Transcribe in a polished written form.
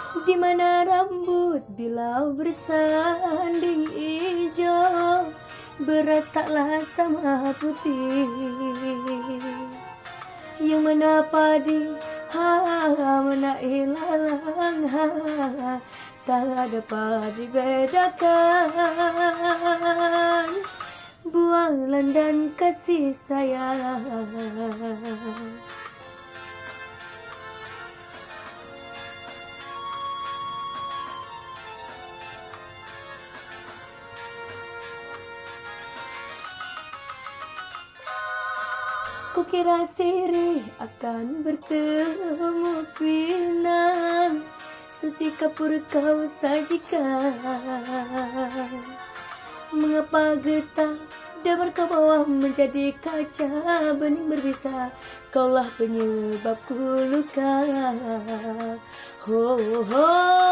Di mana rambut bila bersanding hijau, beras taklah sama putih. Yang mana padi, mana ilalang, tak dapat dibedakan. Bualan dan kasih sayang. Kukira sirih akan bertemu pinang, suci kapur kau sajikan. Mengapa getah damar kau bawa menjadi kaca bening berbisa? Kaulah penyebabku luka. Ho ho.